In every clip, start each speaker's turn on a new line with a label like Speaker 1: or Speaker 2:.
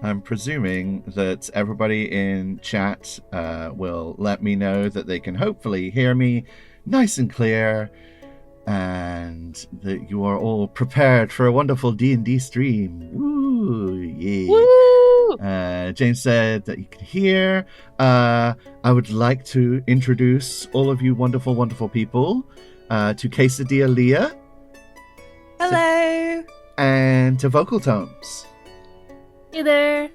Speaker 1: I'm presuming that everybody in chat will let me know that they can hopefully hear me nice and clear, and that you are all prepared for a wonderful D&D stream. Woo! Yeah.
Speaker 2: Woo!
Speaker 1: James said that you can hear. I would like to introduce all of you wonderful, wonderful people to Quesadilla Leah.
Speaker 3: Hello.
Speaker 1: And to Vocal Tones.
Speaker 2: Hey there.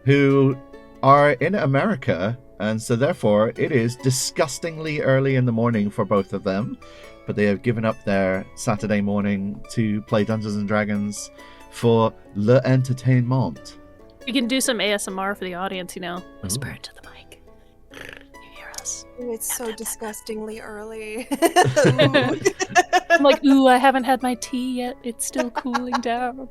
Speaker 1: Who are in America, and so therefore it is disgustingly early in the morning for both of them, but they have given up their Saturday morning to play Dungeons and Dragons for l'entertainment.
Speaker 2: We can do some ASMR for the audience, whisper into the mic. You hear us?
Speaker 3: Ooh, it's so disgustingly early.
Speaker 2: I'm like, ooh, I haven't had my tea yet. It's still cooling down.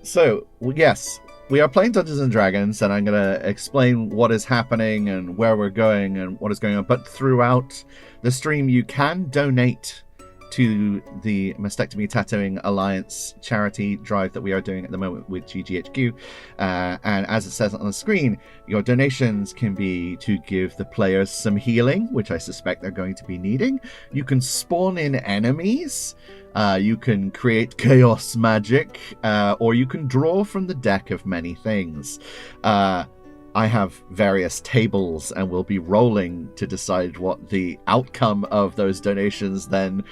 Speaker 1: So, yes, we are playing Dungeons and Dragons, and I'm going to explain what is happening and where we're going and what is going on. But throughout the stream, you can donate to the Mastectomy Tattooing Alliance charity drive that we are doing at the moment with GGHQ. And as it says on the screen, your donations can be to give the players some healing, which I suspect they're going to be needing. You can spawn in enemies. You can create chaos magic, or you can draw from the deck of many things. I have various tables and we'll be rolling to decide what the outcome of those donations then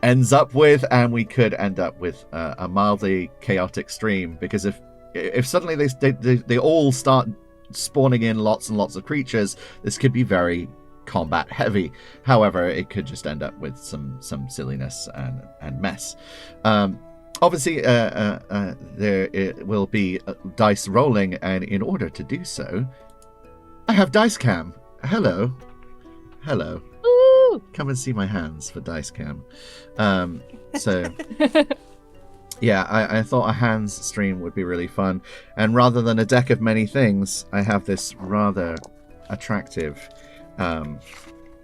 Speaker 1: ends up with, and we could end up with a mildly chaotic stream, because if suddenly they all start spawning in lots and lots of creatures, this could be very combat heavy. However, it could just end up with some silliness and mess. Obviously, there will be dice rolling, and in order to do so, I have Dice Cam. Hello.
Speaker 2: Woo!
Speaker 1: Come and see my hands for Dice Cam. So yeah, I thought a hands stream would be really fun, and rather than a deck of many things, I have this rather attractive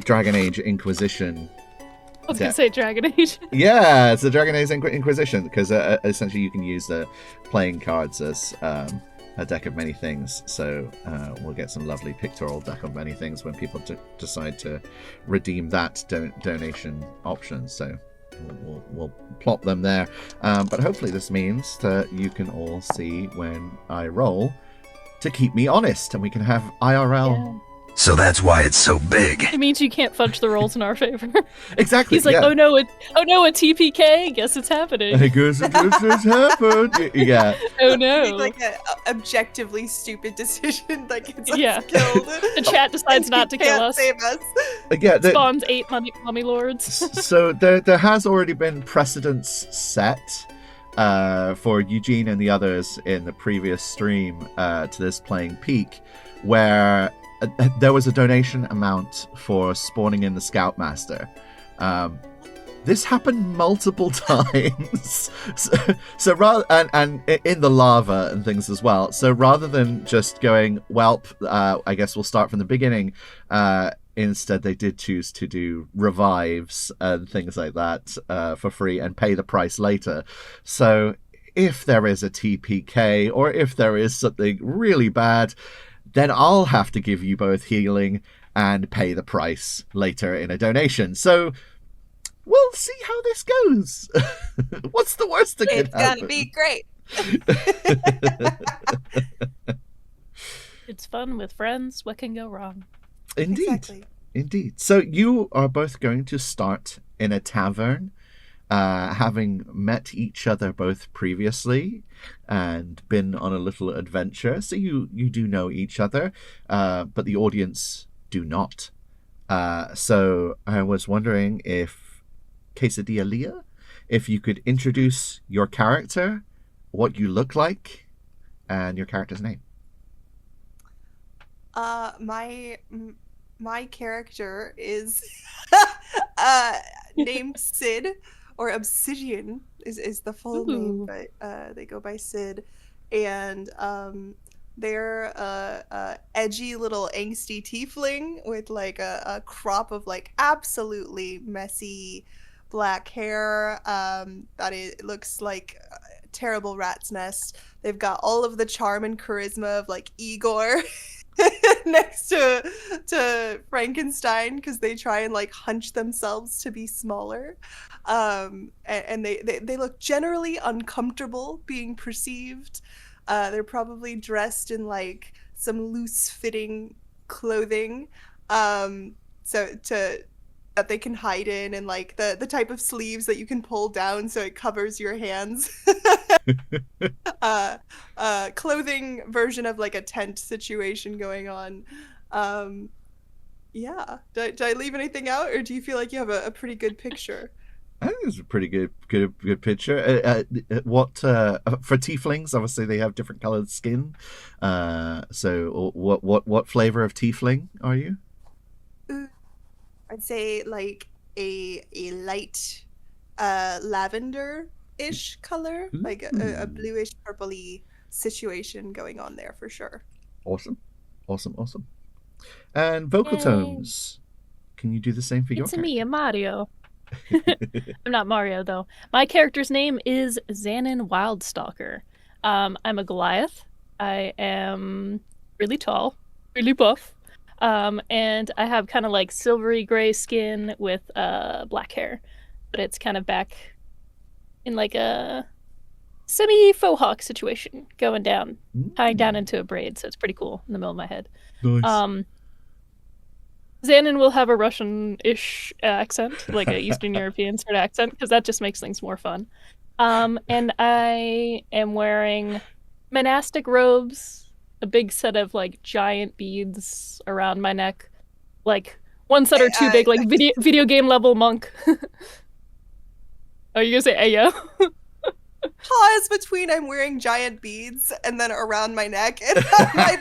Speaker 1: Dragon Age Inquisition.
Speaker 2: I was going to say Dragon Age.
Speaker 1: Yeah, it's a Dragon Age Inquisition, because essentially you can use the playing cards as a deck of many things. So we'll get some lovely pictorial deck of many things when people decide to redeem that donation option. So we'll plop them there. But hopefully this means that you can all see when I roll to keep me honest, and we can have IRL.
Speaker 2: Yeah.
Speaker 4: So that's why it's so big.
Speaker 2: It means you can't fudge the rolls in our favor.
Speaker 1: Exactly.
Speaker 2: He's like,
Speaker 1: yeah.
Speaker 2: oh no, a TPK. Guess it's happening.
Speaker 1: I guess it just happened. Yeah.
Speaker 2: Oh no.
Speaker 3: Make like an objectively stupid decision that gets us
Speaker 2: Yeah.
Speaker 3: killed.
Speaker 2: The chat decides not to kill
Speaker 3: Can't
Speaker 2: us.
Speaker 3: save us.
Speaker 1: Yeah.
Speaker 2: Spawns 8 mummy lords.
Speaker 1: So there has already been precedents set for Eugene and the others in the previous stream to this playing peak, where there was a donation amount for spawning in the Scoutmaster. This happened multiple times. so rather and in the lava and things as well. So rather than just going, welp, I guess we'll start from the beginning. Instead, they did choose to do revives and things like that for free and pay the price later. So if there is a TPK, or if there is something really bad, then I'll have to give you both healing and pay the price later in a donation. So we'll see how this goes. What's the worst that could happen?
Speaker 3: It's gonna be great.
Speaker 2: It's fun with friends. What can go wrong?
Speaker 1: Indeed.
Speaker 3: Exactly.
Speaker 1: Indeed. So you are both going to start in a tavern, having met each other both previously and been on a little adventure. So you do know each other, but the audience do not. So I was wondering if, Quesadilla Leah, if you could introduce your character, what you look like, and your character's name.
Speaker 3: My character is named Sid, or Obsidian is the full name, but they go by Sid, and they're a edgy little angsty tiefling with like a crop of like absolutely messy black hair that it looks like a terrible rat's nest. They've got all of the charm and charisma of like Igor next to Frankenstein because they try and like hunch themselves to be smaller. And they look generally uncomfortable being perceived. They're probably dressed in like some loose fitting clothing. So to that they can hide in, and like the type of sleeves that you can pull down so it covers your hands. Clothing version of like a tent situation going on. Yeah. Did I leave anything out, or do you feel like you have a pretty good picture?
Speaker 1: I think it's a pretty good picture. What for tieflings? Obviously, they have different colored skin. So, what flavor of tiefling are you?
Speaker 3: I'd say like a light lavender-ish color, like a bluish purpley situation going on there for sure.
Speaker 1: Awesome. And vocal
Speaker 2: Yay.
Speaker 1: tones. Can you do the same for your
Speaker 2: It's
Speaker 1: character?
Speaker 2: me, Mario. I'm not Mario, though. My character's name is Xanon Wildstalker. I'm a Goliath. I am really tall, really buff. And I have kind of like silvery gray skin with black hair. But it's kind of back in like a semi-faux hawk situation, going down, tying down into a braid. So it's pretty cool in the middle of my head.
Speaker 1: Nice.
Speaker 2: Xanon will have a Russian-ish accent, like an Eastern European sort of accent, because that just makes things more fun. And I am wearing monastic robes, a big set of like giant beads around my neck, like ones that are too big, like video game level monk. Oh, you gonna say Ayo?
Speaker 3: Pause between I'm wearing giant beads and then around my neck, and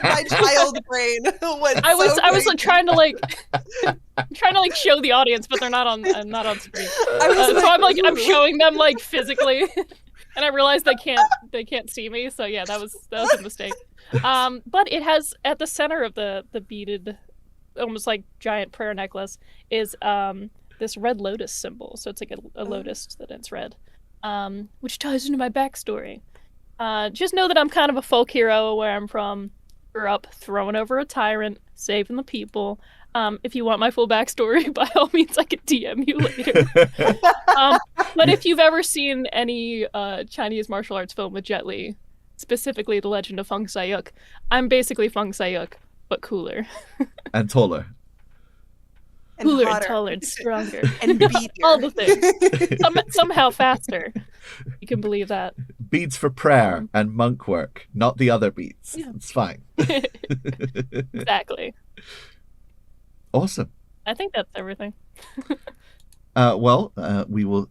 Speaker 3: my child brain went.
Speaker 2: I was like trying to like show the audience, but they're not on screen. So I'm showing them like physically, and I realized they can't see me. So yeah, that was a mistake. But it has at the center of the beaded, almost like giant prayer necklace is this red lotus symbol. So it's like a lotus that it's red. Which ties into my backstory. Just know that I'm kind of a folk hero where I'm from. Grew up throwing over a tyrant, saving the people. If you want my full backstory, by all means, I can DM you later. But if you've ever seen any Chinese martial arts film with Jet Li, specifically The Legend of Feng Sayuk, I'm basically Feng Sayuk, but cooler.
Speaker 1: And taller.
Speaker 3: And
Speaker 2: cooler
Speaker 3: hotter.
Speaker 2: and taller and stronger.
Speaker 3: And beater.
Speaker 2: All the things. Somehow faster. You can believe that.
Speaker 1: Beads for prayer and monk work, not the other beads.
Speaker 2: Yeah.
Speaker 1: It's fine.
Speaker 2: Exactly.
Speaker 1: Awesome.
Speaker 2: I think that's everything.
Speaker 1: We will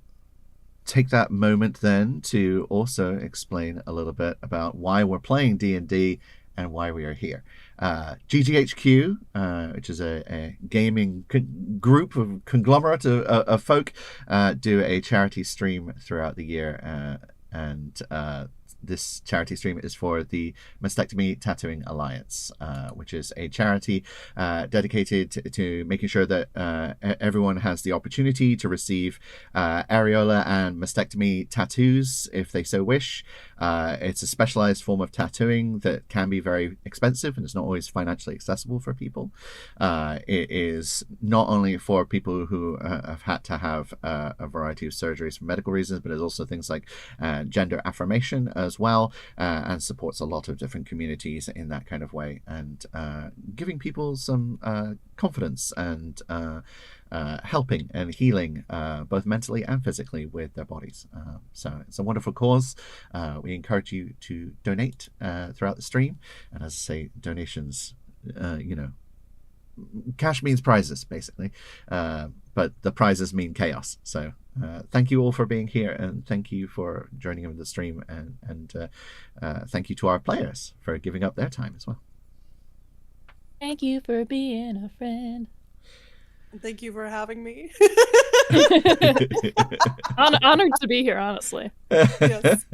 Speaker 1: take that moment then to also explain a little bit about why we're playing D&D and why we are here. GGHQ, which is a gaming group of conglomerate of folk, do a charity stream throughout the year, and this charity stream is for the Mastectomy Tattooing Alliance, which is a charity dedicated to making sure that everyone has the opportunity to receive areola and mastectomy tattoos if they so wish. It's a specialized form of tattooing that can be very expensive and it's not always financially accessible for people. It is not only for people who have had to have a variety of surgeries for medical reasons, but it's also things like gender affirmation as well, and supports a lot of different communities in that kind of way, and giving people some confidence and helping and healing both mentally and physically with their bodies. So it's a wonderful cause. We encourage you to donate throughout the stream, and as I say, donations, cash means prizes basically, but the prizes mean chaos. So thank you all for being here, and thank you for joining in the stream, and thank you to our players for giving up their time as well.
Speaker 2: Thank you for being a friend.
Speaker 3: Thank you for having me.
Speaker 2: Honored to be here, honestly.
Speaker 3: Yes.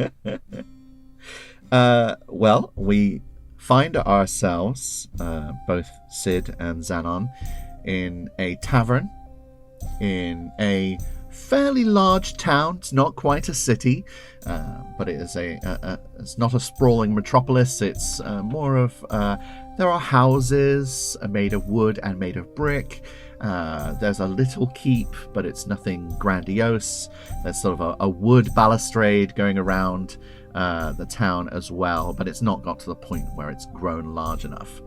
Speaker 1: Well, we find ourselves, both Sid and Xanon, in a tavern in a fairly large town. It's not quite a city, but it is it's not a sprawling metropolis. It's more of there are houses made of wood and made of brick. There's a little keep, but it's nothing grandiose. There's sort of a wood balustrade going around the town as well, but it's not got to the point where it's grown large enough.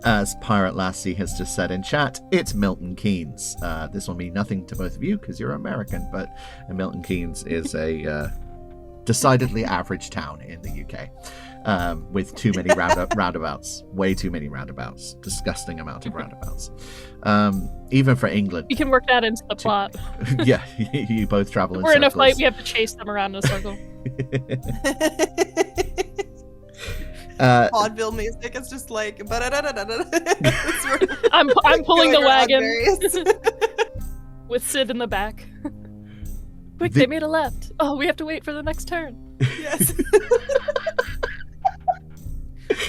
Speaker 1: As Pirate Lassie has just said in chat, it's Milton Keynes. This will mean nothing to both of you because you're American, but Milton Keynes is a decidedly average town in the UK with too many roundabouts. Way too many roundabouts. Disgusting amount of roundabouts. Even for England.
Speaker 2: You can work that into the plot.
Speaker 1: Yeah, you both travel in
Speaker 2: We're
Speaker 1: circles.
Speaker 2: in a fight, we have to chase them around in a circle.
Speaker 3: Vaudeville music is just like
Speaker 2: I'm pulling the
Speaker 3: going around
Speaker 2: wagon
Speaker 3: various-
Speaker 2: with Sid in the back. Quick, they made a left. Oh, we have to wait for the next turn.
Speaker 3: Yes.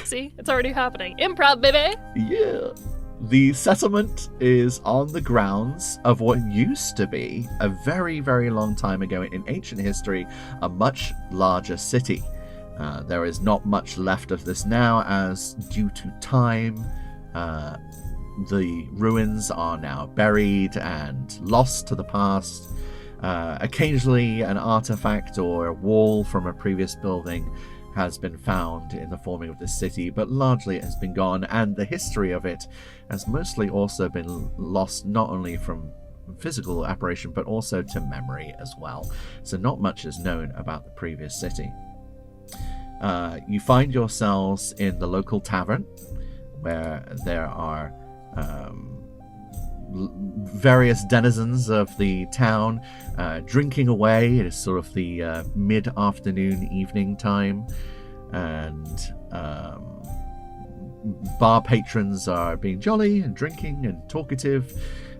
Speaker 2: See, it's already happening. Improv, baby.
Speaker 1: Yeah. The settlement is on the grounds of what used to be, a very, very long time ago in ancient history, a much larger city. There is not much left of this now, as due to time, the ruins are now buried and lost to the past. Occasionally, an artifact or a wall from a previous building has been found in the forming of the city, but largely it has been gone, and the history of it has mostly also been lost, not only from physical apparition, but also to memory as well. So not much is known about the previous city. You find yourselves in the local tavern, where there are various denizens of the town drinking away. It is sort of the mid-afternoon evening time, and bar patrons are being jolly and drinking and talkative,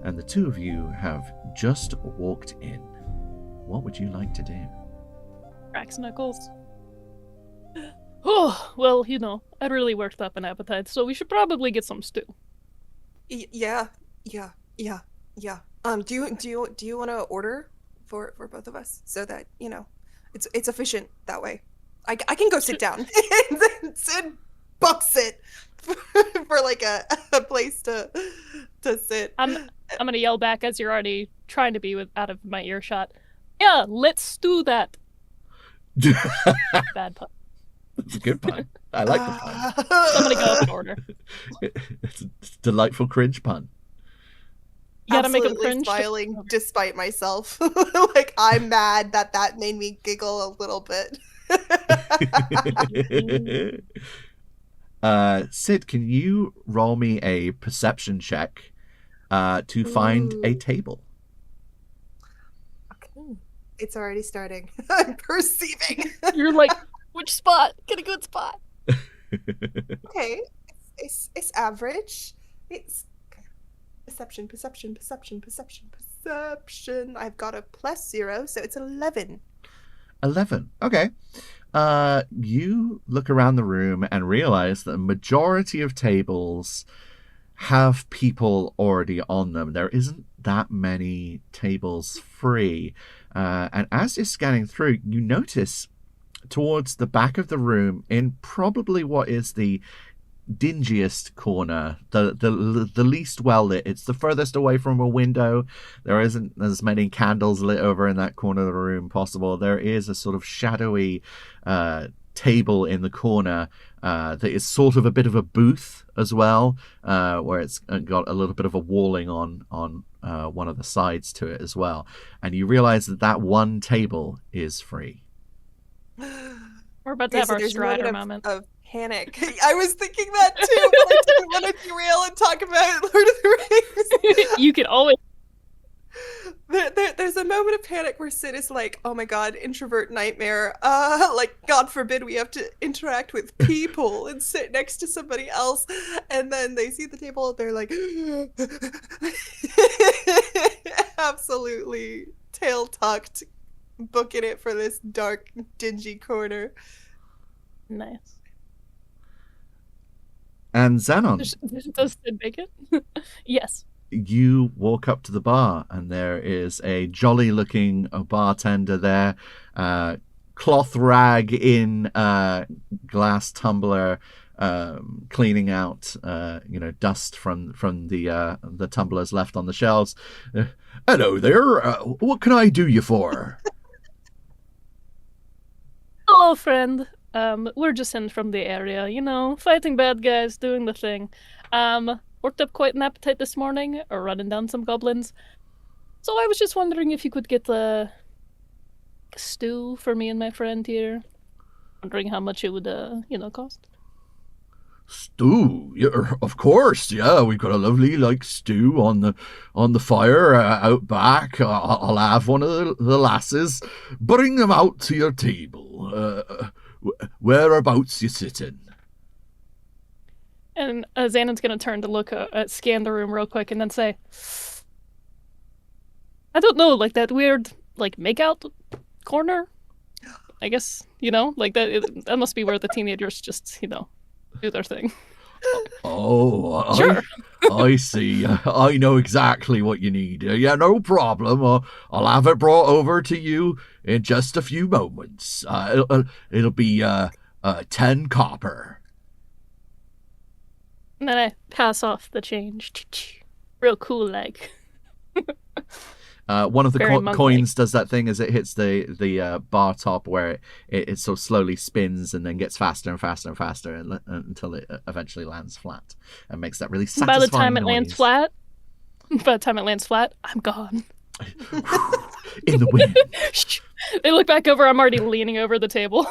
Speaker 1: and the two of you have just walked in. What would you like to do?
Speaker 2: Cracks knuckles. Oh, well, you know, I really worked up an appetite, so we should probably get some stew.
Speaker 3: Yeah. Do you want to order for both of us so that it's efficient that way? I can go sit down and then Sid books it for like a place to sit.
Speaker 2: I'm gonna yell back as you're already trying to be out of my earshot. Yeah, let's do that. Bad pun.
Speaker 1: It's a good pun. I like the pun.
Speaker 2: Somebody go up and order.
Speaker 1: It's a delightful cringe pun.
Speaker 2: You gotta make
Speaker 3: Absolutely
Speaker 2: them cringe.
Speaker 3: smiling despite myself. Like, I'm mad that made me giggle a little bit.
Speaker 1: Sid, can you roll me a perception check to find a table?
Speaker 3: Okay. It's already starting. I'm perceiving.
Speaker 2: You're like, which spot? Get a good spot.
Speaker 3: Okay. It's average. It's perception. I've got a +0, so it's 11.
Speaker 1: 11. Okay. You look around the room and realize that a majority of tables have people already on them. There isn't that many tables free. And as you're scanning through, you notice towards the back of the room, in probably what is the dingiest corner, the least well lit, it's the furthest away from a window. There isn't as many candles lit over in that corner of the room possible. There is a sort of shadowy table in the corner that is sort of a bit of a booth as well, where it's got a little bit of a walling on one of the sides to it as well. And you realize that one table is free.
Speaker 2: We're about to have our
Speaker 3: there's a
Speaker 2: Strider
Speaker 3: moment
Speaker 2: moment.
Speaker 3: of panic. I was thinking that too, but I didn't want to derail and talk about Lord of the Rings.
Speaker 2: You could always.
Speaker 3: There's a moment of panic where Sid is like, oh my god, introvert nightmare. Like, God forbid we have to interact with people and sit next to somebody else. And then they see the table, they're like, absolutely tail tucked, booking it for this dark, dingy corner.
Speaker 2: Nice.
Speaker 1: And Xenon.
Speaker 2: Does Sid make it? Yes.
Speaker 1: you walk up to the bar, and there is a jolly-looking bartender there, cloth rag in glass tumbler, cleaning out dust from the tumblers left on the shelves. Hello there. What can I do you for?
Speaker 2: Hello, friend. We're just in from the area, fighting bad guys, doing the thing. Worked up quite an appetite this morning, or running down some goblins. So I was just wondering if you could get a stew for me and my friend here. Wondering how much it would, cost.
Speaker 1: Stew, yeah, of course, yeah. We've got a lovely stew on the fire out back. I'll have one of the lasses bring them out to your table. Whereabouts you sitting?
Speaker 2: And Xanon's gonna turn to look scan the room real quick and then say, I don't know, that weird makeout corner. I guess that must be where the teenagers just do their thing.
Speaker 1: Oh,
Speaker 2: Sure.
Speaker 1: I see. I know exactly what you need. Yeah, no problem. I'll have it brought over to you in just a few moments. It'll be 10 copper.
Speaker 2: And then I pass off the change. Real cool,
Speaker 1: One of the
Speaker 2: Very monk-like.
Speaker 1: coins does that thing as it hits the bar top, where it sort of slowly spins and then gets faster and faster and faster until it eventually lands flat and makes that really satisfying
Speaker 2: By the time it
Speaker 1: noise.
Speaker 2: lands flat, I'm gone.
Speaker 1: In the wind.
Speaker 2: They look back over. I'm already leaning over the table.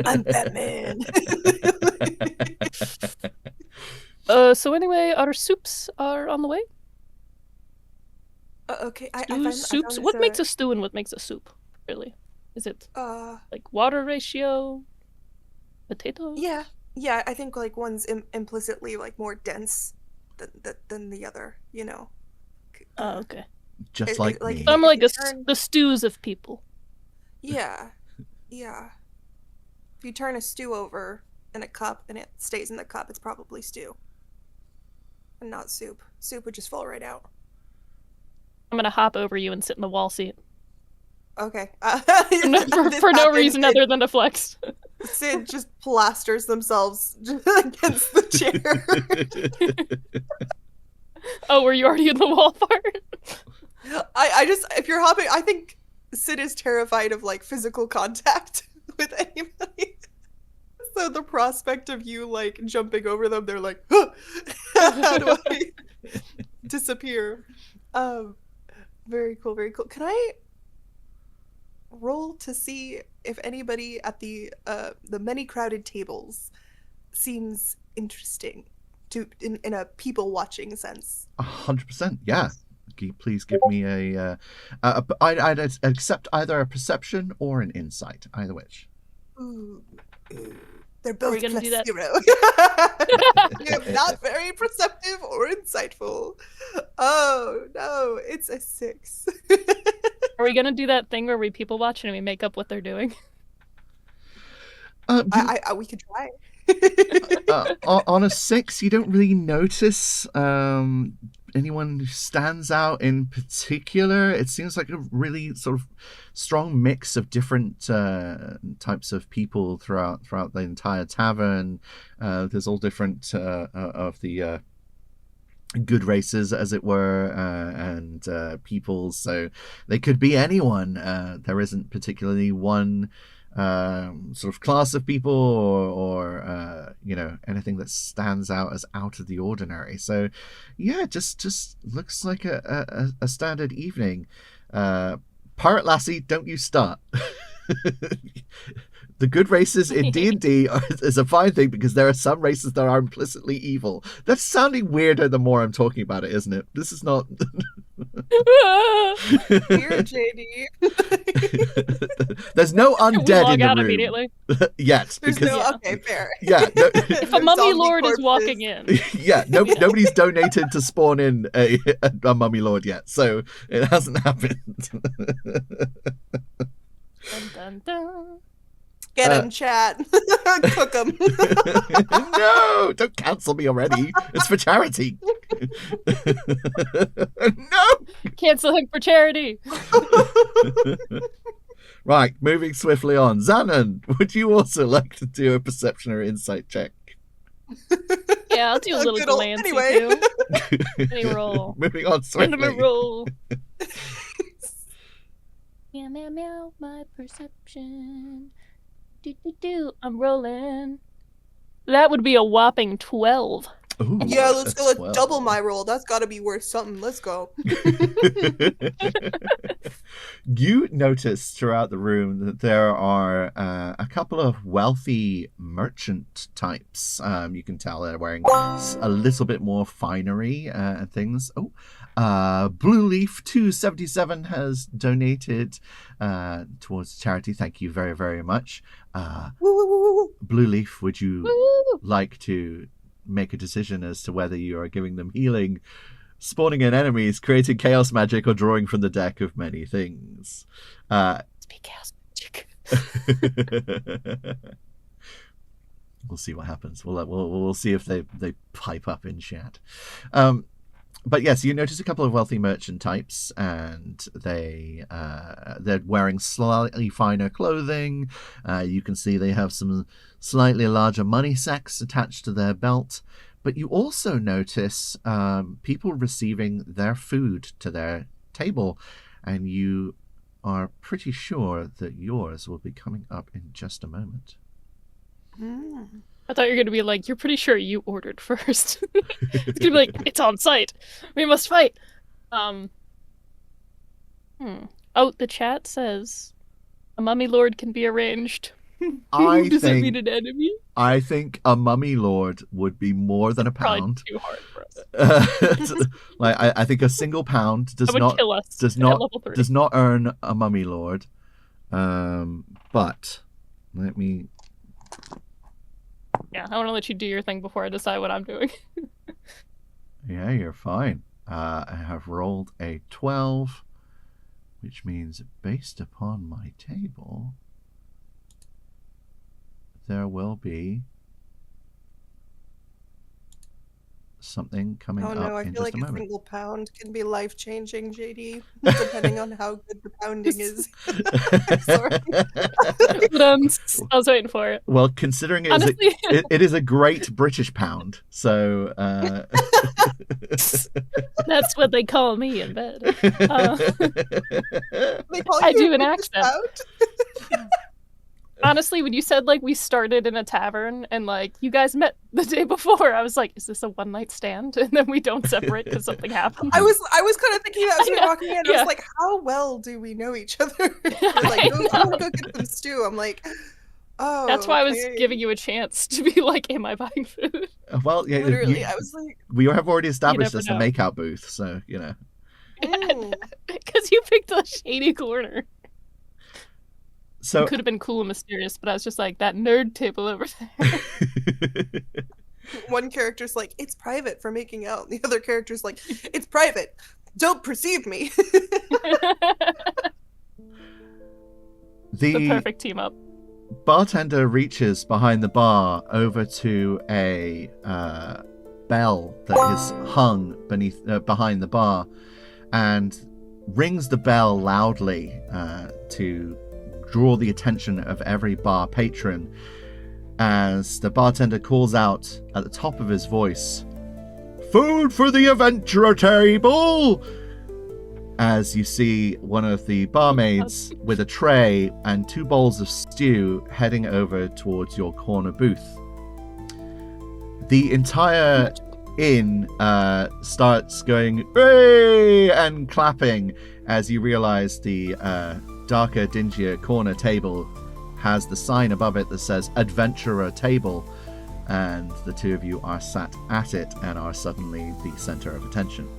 Speaker 3: I'm Batman.
Speaker 2: So anyway, our soups are on the way.
Speaker 3: Okay,
Speaker 2: Soups. What makes a stew and what makes a soup? Really, is it water ratio? Potatoes?
Speaker 3: Yeah. I think one's implicitly more dense than the other.
Speaker 2: Oh, okay.
Speaker 1: Just like me.
Speaker 2: I'm the stews of people.
Speaker 3: Yeah. If you turn a stew over in a cup and it stays in the cup, it's probably stew, and not soup. Soup would just fall right out.
Speaker 2: I'm gonna hop over you and sit in the wall seat.
Speaker 3: Okay.
Speaker 2: For no reason other than to flex.
Speaker 3: Sid just plasters themselves against the chair.
Speaker 2: Oh, were you already in the wall part?
Speaker 3: If you're hopping, I think Sid is terrified of physical contact with anybody. So the prospect of you jumping over them, they're like, huh! How do I disappear? Very cool, very cool. Can I roll to see if anybody at the many crowded tables seems interesting in a people watching sense?
Speaker 1: 100%, yeah. Please give me I'd accept either a perception or an insight, either which.
Speaker 3: Ooh. They're both
Speaker 2: gonna do that?
Speaker 3: 0. Not very perceptive or insightful. Oh no, it's a 6.
Speaker 2: Are we gonna do that thing where we people watch and we make up what they're doing?
Speaker 3: We could try.
Speaker 1: On a 6, you don't really notice anyone who stands out in particular. It seems like a really sort of strong mix of different types of people throughout the entire tavern. There's all different of the good races, as it were, and peoples. So they could be anyone. There isn't particularly one sort of class of people or anything that stands out as out of the ordinary. So yeah, just looks like a standard evening. Pirate Lassie, don't you start. The good races in D&D is a fine thing, because there are some races that are implicitly evil. That's sounding weirder the more I'm talking about it, isn't it? This is not...
Speaker 3: Here, JD.
Speaker 1: There's no undead in the room.
Speaker 2: Immediately.
Speaker 1: Yet.
Speaker 3: There's
Speaker 1: because,
Speaker 3: no... Okay, fair.
Speaker 1: Yeah. No,
Speaker 2: if a mummy lord is walking in.
Speaker 1: Yeah, nobody's donated to spawn in a mummy lord yet, so it hasn't happened.
Speaker 2: Dun, dun, dun.
Speaker 3: Get him, chat. Cook him.
Speaker 1: No, don't cancel me already. It's for charity. No!
Speaker 2: Cancel him for charity.
Speaker 1: Right, moving swiftly on. Xanon, would you also like to do a perception or insight check?
Speaker 2: Yeah, I'll do a little
Speaker 3: Good old-
Speaker 2: glance
Speaker 3: anyway.
Speaker 2: too. Any roll.
Speaker 1: Moving on
Speaker 2: Random
Speaker 1: swiftly.
Speaker 2: roll. Meow meow meow, my perception. Do. I'm rolling. That would be a whopping 12.
Speaker 1: Ooh,
Speaker 3: Yeah, let's go.
Speaker 1: a
Speaker 3: Let's
Speaker 1: 12.
Speaker 3: double my roll. That's got to be worth something. Let's go.
Speaker 1: You notice throughout the room that there are a couple of wealthy merchant types. You can tell they're wearing a little bit more finery and things. Blue Leaf 277 has donated towards charity. Thank you very, very much.
Speaker 3: Woo, woo, woo, woo, woo.
Speaker 1: Blue Leaf, would you
Speaker 2: Woo!
Speaker 1: like to make a decision as to whether you are giving them healing, spawning in enemies, creating chaos magic, or drawing from the deck of many things?
Speaker 2: Speak chaos magic.
Speaker 1: We'll see what happens. We'll see if they pipe up in chat. But yes, you notice a couple of wealthy merchant types, and they're wearing slightly finer clothing. You can see they have some slightly larger money sacks attached to their belt. But you also notice people receiving their food to their table, and you are pretty sure that yours will be coming up in just a moment.
Speaker 3: Mm.
Speaker 2: I thought you were going to be like, you're pretty sure you ordered first. It's going to be like, it's on site. We must fight. Oh, the chat says a mummy lord can be arranged. Does that mean an enemy?
Speaker 1: I think a mummy lord would be more than a
Speaker 2: Probably
Speaker 1: pound.
Speaker 2: too hard for us.
Speaker 1: Like I think a single pound
Speaker 2: That would kill us
Speaker 1: does
Speaker 2: at
Speaker 1: not
Speaker 2: level 3.
Speaker 1: does not earn a mummy lord. But let me.
Speaker 2: Yeah, I want to let you do your thing before I decide what I'm doing.
Speaker 1: Yeah, you're fine. I have rolled a 12, which means based upon my table, there will be something coming
Speaker 3: Oh
Speaker 1: up
Speaker 3: no, I
Speaker 1: in
Speaker 3: feel
Speaker 1: just
Speaker 3: like
Speaker 1: a
Speaker 3: a
Speaker 1: moment.
Speaker 3: single pound can be life-changing, JD, depending on how good the pounding is. Sorry.
Speaker 2: But, I was waiting for it.
Speaker 1: Well, considering
Speaker 2: Honestly,
Speaker 1: it is a great British pound, so
Speaker 2: that's what they call me in bed.
Speaker 3: They call
Speaker 2: I
Speaker 3: you
Speaker 2: do
Speaker 3: a
Speaker 2: an
Speaker 3: British
Speaker 2: accent.
Speaker 3: pound?
Speaker 2: Honestly, when you said like we started in a tavern and like you guys met the day before, I was like, is this a one night stand? And then we don't separate because something happened.
Speaker 3: I was kind of thinking that as we were
Speaker 2: know,
Speaker 3: walking in. I
Speaker 2: yeah.
Speaker 3: was like, how well do we know each other? You're like, I want to go get some stew. I'm like, oh.
Speaker 2: That's why I was
Speaker 3: okay.
Speaker 2: giving you a chance to be like, am I buying food?
Speaker 1: well, yeah,
Speaker 3: Literally, I was like,
Speaker 1: we have already established
Speaker 2: never
Speaker 1: this a
Speaker 2: know.
Speaker 1: makeout booth, so you know.
Speaker 2: Because you picked a shady corner.
Speaker 1: So
Speaker 2: It could have been cool and mysterious, but I was just like, that nerd table over there.
Speaker 3: one character's like, it's private for making out. The other character's like, it's private. Don't perceive me.
Speaker 2: The perfect team up.
Speaker 1: bartender reaches behind the bar over to a bell that is hung behind the bar, and rings the bell loudly to draw the attention of every bar patron, as the bartender calls out at the top of his voice, "Food for the adventurer table!" As you see one of the barmaids with a tray and 2 bowls of stew heading over towards your corner booth. The entire inn starts going "Hooray!" and clapping as you realize the darker, dingier corner table has the sign above it that says Adventurer Table, and the 2 of you are sat at it and are suddenly the center of attention.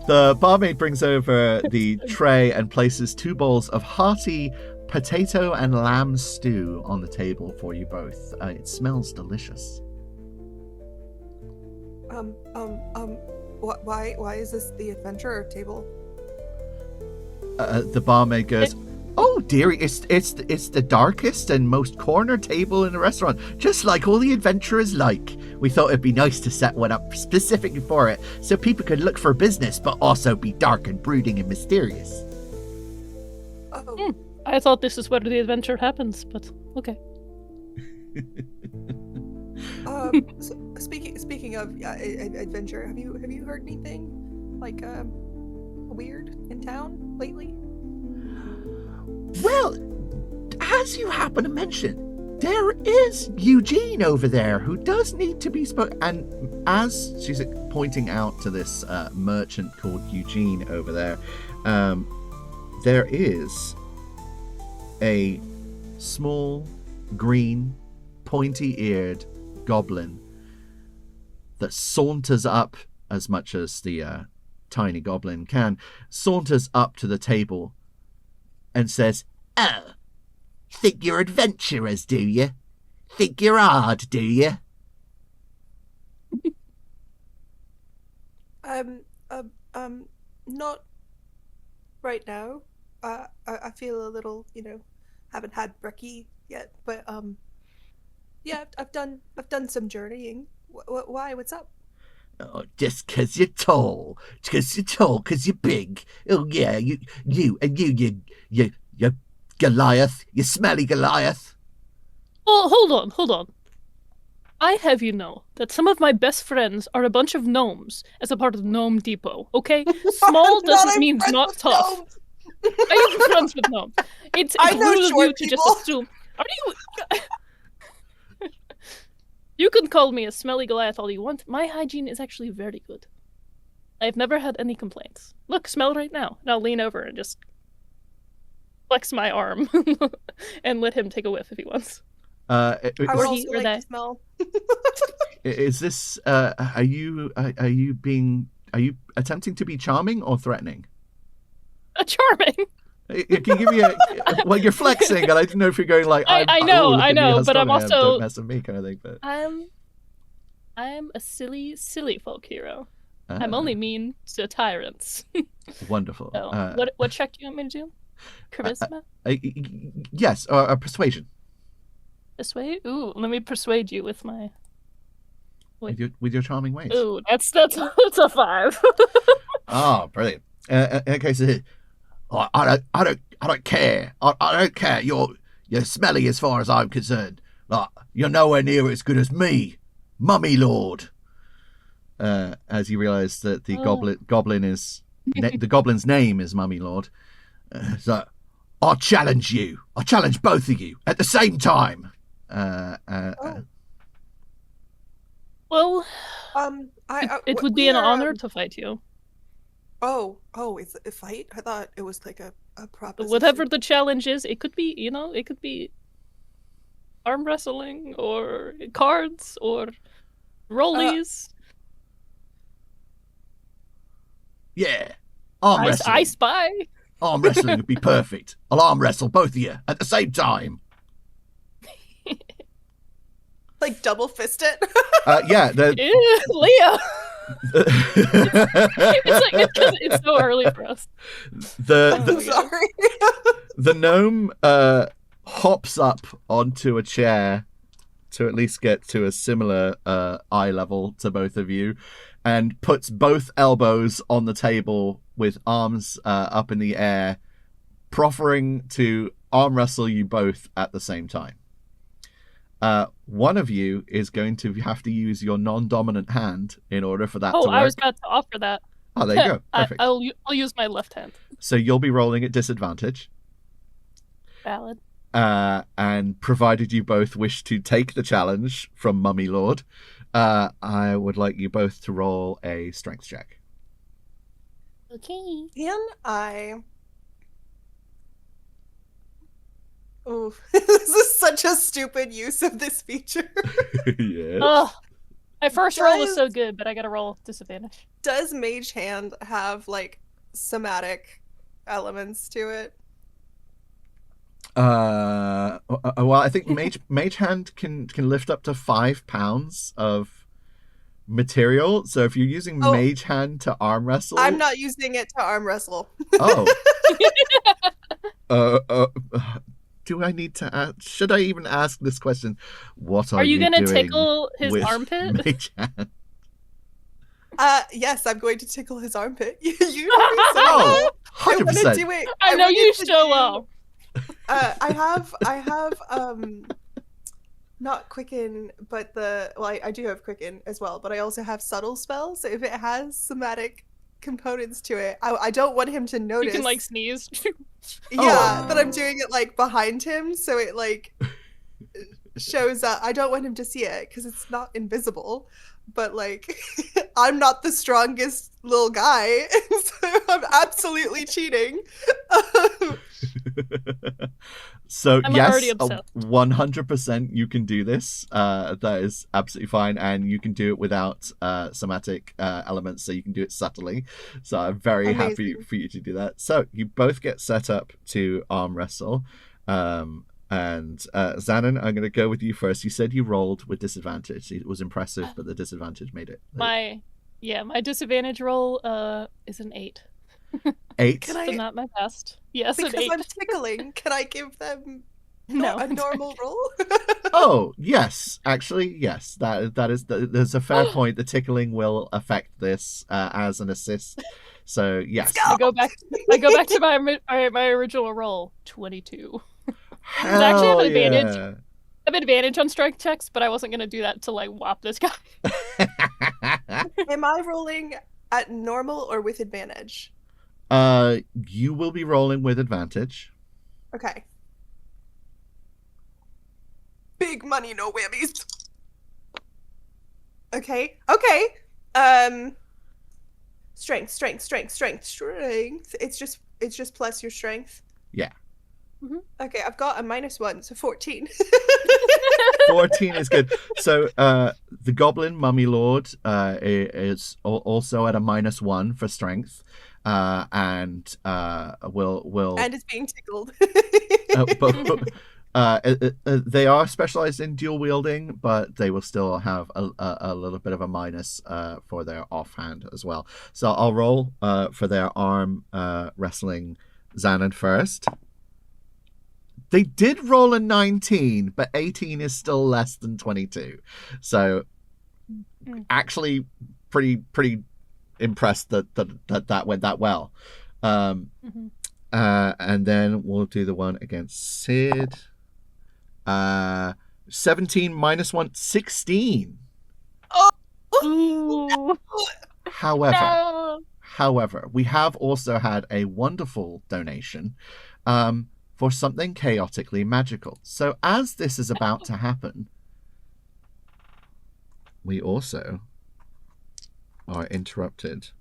Speaker 1: The barmaid brings over the tray and places 2 bowls of hearty potato and lamb stew on the table for you both. It smells delicious.
Speaker 3: Why is this the adventurer table?
Speaker 1: The barmaid goes, Oh, dearie, it's the darkest and most corner table in the restaurant, just like all the adventurers like. We thought it'd be nice to set one up specifically for it, so people could look for business, but also be dark and brooding and mysterious.
Speaker 3: Oh.
Speaker 2: I thought this is where the adventure happens, but okay.
Speaker 3: So speaking of adventure, have you heard anything like weird in town lately?
Speaker 1: Well, as you happen to mention, there is Eugene over there who does need to be spoken. And as she's pointing out to this merchant called Eugene over there, there is a small, green, pointy-eared goblin that saunters up, as much as the tiny goblin can, saunters up to the table and says, "Oh, think you're adventurers, do you? Think you're hard, do you?"
Speaker 3: Not right now. I feel a little, haven't had brekkie yet, but yeah, I've done some journeying. Why? What's up?
Speaker 1: Oh, just 'cause you're tall. 'Cause you're big. Oh yeah, you Goliath. You smelly Goliath.
Speaker 2: Oh, hold on. I have you know that some of my best friends are a bunch of gnomes as a part of Gnome Depot, okay? Small doesn't mean not tough.
Speaker 3: Gnomes.
Speaker 2: Are you friends with gnomes? It's
Speaker 3: I know
Speaker 2: rude of
Speaker 3: short
Speaker 2: you to just
Speaker 3: people.
Speaker 2: assume. Are you... You can call me a smelly Goliath all you want. My hygiene is actually very good. I've never had any complaints. Look, smell right now. And I'll lean over and just flex my arm and let him take a whiff if he wants.
Speaker 3: I would
Speaker 2: Or
Speaker 3: also
Speaker 2: he or
Speaker 3: like
Speaker 2: they.
Speaker 3: to smell.
Speaker 1: Is this? Are you attempting to be charming or threatening?
Speaker 2: Charming.
Speaker 1: Can you give me a? Well, you're flexing, and I didn't know if you're going like.
Speaker 2: I know,
Speaker 1: look at me, how
Speaker 2: but I'm
Speaker 1: strong I am,
Speaker 2: also-
Speaker 1: don't mess with me, kind of thing. But
Speaker 2: I'm a silly folk hero. I'm only mean to tyrants.
Speaker 1: wonderful.
Speaker 2: So, what check do you want me to do? Charisma?
Speaker 1: Yes, persuasion.
Speaker 2: Persuade? Ooh, let me persuade you with my...
Speaker 1: With your charming ways.
Speaker 2: Ooh, that's a 5.
Speaker 1: Oh, brilliant. Okay, so I don't care. I don't care. You're smelly as far as I'm concerned. Like, you're nowhere near as good as me, Mummy Lord. As you realise that the goblin is the goblin's name is Mummy Lord. So I'll challenge you. I'll challenge both of you at the same time.
Speaker 2: Well, it would be an honor
Speaker 3: to.
Speaker 2: to fight you.
Speaker 3: Oh, it's a fight? I thought it was like a proposition.
Speaker 2: Whatever the challenge is, it could be, it could be arm wrestling or cards or rollies.
Speaker 1: Yeah, arm wrestling.
Speaker 2: I spy.
Speaker 1: Arm wrestling would be perfect. I'll arm wrestle both of you at the same time.
Speaker 3: Like double fist it?
Speaker 1: Yeah.
Speaker 2: Ew, Leo. It's so early for us.
Speaker 3: Sorry.
Speaker 1: The gnome hops up onto a chair to at least get to a similar eye level to both of you, and puts both elbows on the table with arms up in the air, proffering to arm wrestle you both at the same time. One of you is going to have to use your non-dominant hand in order for that to work.
Speaker 2: I was about to offer that.
Speaker 1: Oh, there you go. Perfect.
Speaker 2: I'll use my left hand.
Speaker 1: So you'll be rolling at disadvantage.
Speaker 2: Valid.
Speaker 1: And provided you both wish to take the challenge from Mummy Lord, I would like you both to roll a strength check.
Speaker 2: Okay.
Speaker 3: Can I... Oh, this is such a stupid use of this feature.
Speaker 1: Yes.
Speaker 2: Oh, my first roll was so good, but I gotta roll disadvantage.
Speaker 3: Does Mage Hand have, like, somatic elements to it?
Speaker 1: Well, I think Mage Hand can lift up to 5 pounds of material. So if you're using Mage Hand to arm wrestle,
Speaker 3: I'm not using it to arm wrestle.
Speaker 1: Oh. do I need to ask? Should I even ask this question? What
Speaker 2: Are you gonna
Speaker 1: doing
Speaker 2: tickle his
Speaker 1: with
Speaker 2: armpit?
Speaker 1: Mage Hand?
Speaker 3: Yes, I'm going to tickle his armpit. You
Speaker 1: Oh,
Speaker 3: I want to
Speaker 1: 100%.
Speaker 3: do it.
Speaker 2: I know
Speaker 3: want
Speaker 2: you
Speaker 3: it to
Speaker 2: so
Speaker 3: do-
Speaker 2: well.
Speaker 3: I have not quicken, but I do have quicken as well, but I also have subtle spells. So if it has somatic components to it, I don't want him to notice.
Speaker 2: You can like sneeze.
Speaker 3: Yeah, that I'm doing it like behind him, so it like shows up. I don't want him to see it because it's not invisible. But like, I'm not the strongest little guy, so I'm absolutely cheating.
Speaker 1: So
Speaker 2: I'm
Speaker 1: yes,
Speaker 2: already obsessed.
Speaker 1: 100% you can do this. That is absolutely fine, and you can do it without somatic elements, so you can do it subtly. So I'm very happy
Speaker 3: Amazing.
Speaker 1: for you to do that. So you both get set up to arm wrestle. And Xanon, I'm going to go with you first. You said you rolled with disadvantage. It was impressive, but the disadvantage made it.
Speaker 2: My disadvantage roll is an 8.
Speaker 1: 8?
Speaker 3: Can
Speaker 2: So
Speaker 3: I,
Speaker 2: not my best. Yes, an
Speaker 3: because
Speaker 2: 8.
Speaker 3: I'm tickling, can I give them
Speaker 2: No.
Speaker 3: a normal roll?
Speaker 1: Oh, yes. Actually, yes. There's a fair point. The tickling will affect this as an assist. So, yes.
Speaker 3: Let's go!
Speaker 2: I go back to my original roll, 22. I actually have
Speaker 1: Hell
Speaker 2: an advantage.
Speaker 1: yeah.
Speaker 2: I have advantage on strength checks, but I wasn't gonna do that to like whop this guy.
Speaker 3: Am I rolling at normal or with advantage?
Speaker 1: You will be rolling with advantage.
Speaker 3: Okay. Big money, no whammies. Okay. Strength. It's just plus your strength.
Speaker 1: Yeah.
Speaker 2: Mm-hmm.
Speaker 3: Okay, I've got a -1, so 14.
Speaker 1: 14 is good. So the Goblin Mummy Lord is also at a -1 for strength, and will
Speaker 3: And it's being tickled.
Speaker 1: they are specialized in dual wielding, but they will still have a little bit of a minus for their offhand as well. So I'll roll for their arm wrestling Xanon first. They did roll a 19, but 18 is still less than 22. So actually pretty impressed that went that well. And then we'll do the one against Sid. 17 -1, 16.
Speaker 2: Ooh.
Speaker 1: However, we have also had a wonderful donation for something chaotically magical. So as this is about to happen, we also are interrupted.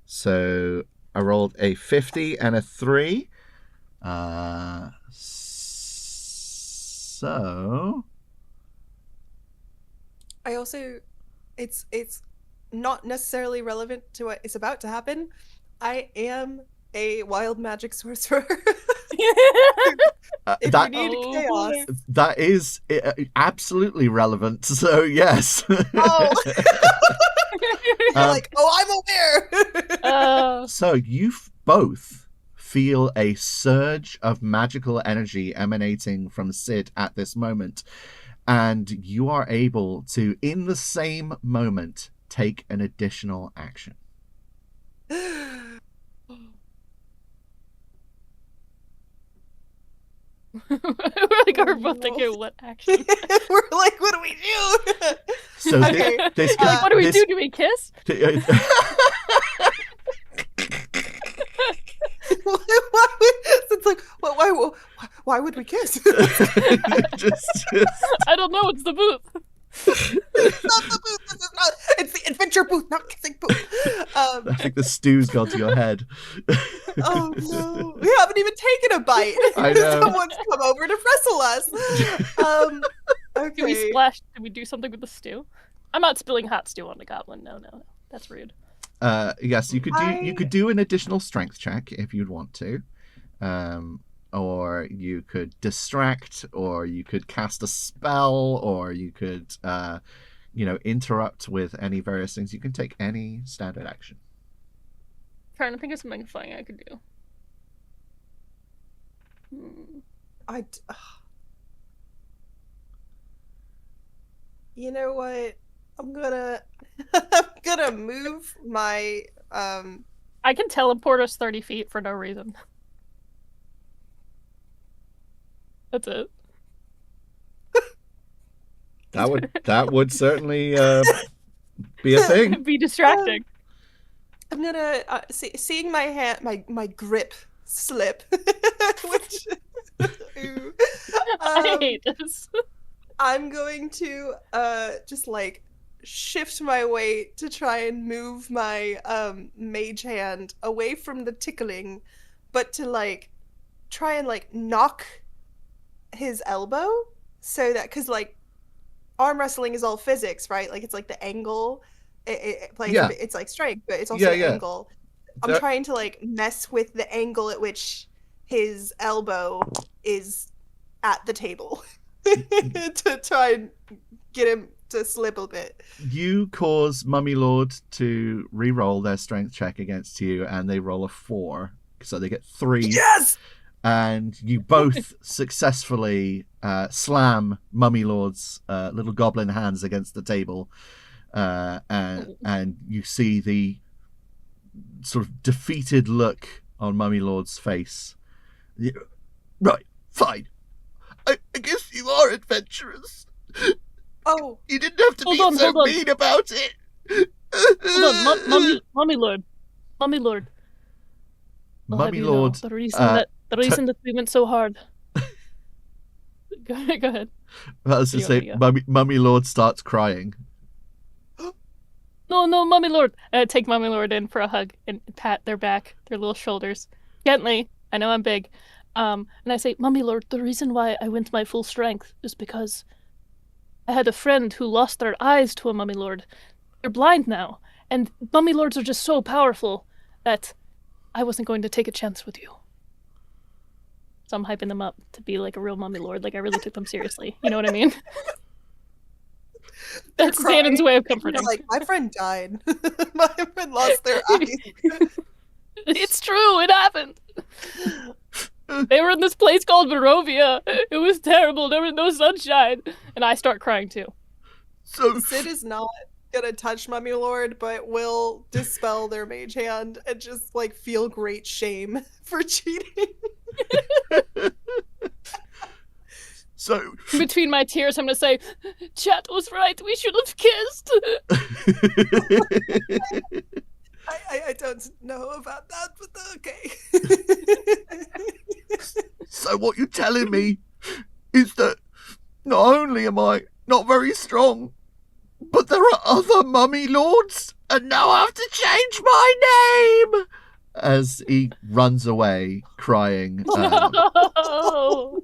Speaker 1: So I rolled a 50 and a 3. So
Speaker 3: I also, it's not necessarily relevant to what is about to happen. I am a wild magic sorcerer. If you need chaos.
Speaker 1: That is absolutely relevant. So yes.
Speaker 3: Oh. You're like, I'm aware.
Speaker 1: So you both feel a surge of magical energy emanating from Sid at this moment, and you are able to, in the same moment, take an additional action.
Speaker 2: We're both thinking, what action?
Speaker 3: We're like, what do we do?
Speaker 1: So
Speaker 3: Okay.
Speaker 1: this
Speaker 2: Like, what do we do? Do we kiss?
Speaker 3: It's like, why would we kiss?
Speaker 1: just
Speaker 2: I don't know. It's the booth.
Speaker 3: It's not the booth. This is not. It's the adventure booth, not kissing booth.
Speaker 1: I think the stew's gone to your head.
Speaker 3: Oh no, we haven't even taken a bite.
Speaker 1: I know.
Speaker 3: Someone's come over to wrestle us. Okay.
Speaker 2: Do we splash? Do we do something with the stew? I'm not spilling hot stew on the goblin. No, that's rude.
Speaker 1: Yes, you could do an additional strength check if you'd want to, or you could distract, or you could cast a spell, or you could interrupt with any various things. You can take any standard action.
Speaker 2: Trying to think of something funny I could do.
Speaker 3: You know what? I'm gonna move my
Speaker 2: I can teleport us 30 feet for no reason. That's it.
Speaker 1: That would certainly be a thing.
Speaker 2: It'd be distracting.
Speaker 3: I'm gonna seeing my hand, my grip slip, which ooh,
Speaker 2: I hate this.
Speaker 3: I'm going to just like shift my weight to try and move my mage hand away from the tickling, but to like try and like knock his elbow so that because like arm wrestling is all physics, right? Like it's like the angle. It plays.
Speaker 1: Yeah.
Speaker 3: It's like strength, but it's also the
Speaker 1: Yeah.
Speaker 3: angle. I'm trying to like mess with the angle at which his elbow is at the table to try and get him to slip a bit.
Speaker 1: You cause Mummy Lord to re-roll their strength check against you, and they roll a 4, so they get 3.
Speaker 3: Yes!
Speaker 1: And you both successfully slam Mummy Lord's little goblin hands against the table, and you see the sort of defeated look on Mummy Lord's face. Right, fine. I guess you are adventurous.
Speaker 3: Oh,
Speaker 1: You didn't have to be so mean about it.
Speaker 2: Hold on, Mummy Lord.
Speaker 1: Mummy Lord.
Speaker 2: The reason that we went so hard. Go ahead.
Speaker 1: I was to say, Mummy Lord starts crying.
Speaker 2: No, Mummy Lord. Take Mummy Lord in for a hug and pat their back, their little shoulders. Gently. I know I'm big. And I say, Mummy Lord, the reason why I went my full strength is because I had a friend who lost their eyes to a Mummy Lord. They're blind now. And Mummy Lords are just so powerful that I wasn't going to take a chance with you. So I'm hyping them up to be like a real Mummy Lord. Like I really took them seriously. You know what I mean? That's Xanon's way of comforting.
Speaker 3: Like, my friend died. My friend lost their eyes.
Speaker 2: It's true, it happened. They were in this place called Barovia. It was terrible. There was no sunshine. And I start crying too.
Speaker 1: So
Speaker 3: Sid is not gonna touch Mummy Lord, but will dispel their mage hand and just like feel great shame for cheating.
Speaker 1: So
Speaker 2: between my tears, I'm gonna say, Chat was right. We should have kissed.
Speaker 3: I don't know about that, but okay.
Speaker 1: So what you're telling me is that not only am I not very strong, but there are other Mummy Lords, and now I have to change my name! As he runs away, crying.
Speaker 2: Oh.